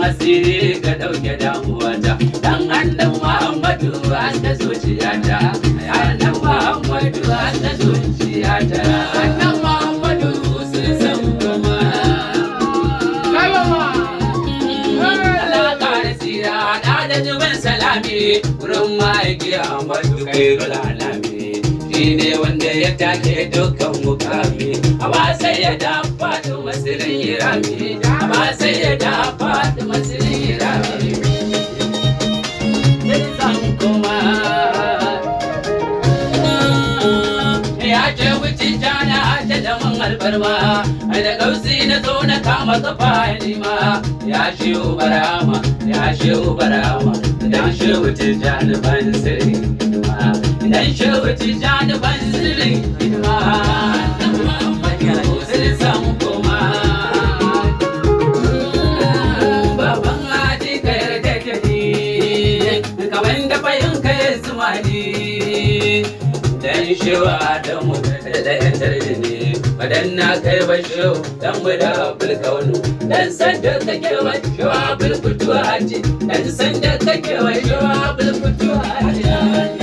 asiri ka dauke damuwata dan annabi Muhammadu haska zuciyata annabi Muhammadu haska zuciyata annabi Muhammadu sun san kuma Allah kare sira da juban salami wurin ma'aiki Ahmadu khairul alami shine wanda ya take dukkan mukami amma sai ya dafa da masirin irami amma sai ya dafa da masirin irami zan kuma ya ce wuce jana ta da man albarma da gausi na zo na kama kafa nima ya shehu barama dan shehu tijjani ban sirri dan shehu tijjani ban sirri dan shewa da mu da yantar da ne wadanna kai ba shewa dan mu da bulkaunu dan san da kake wa shewa bulkutuwa ce dan san da kake wa shewa bulkutuwa ce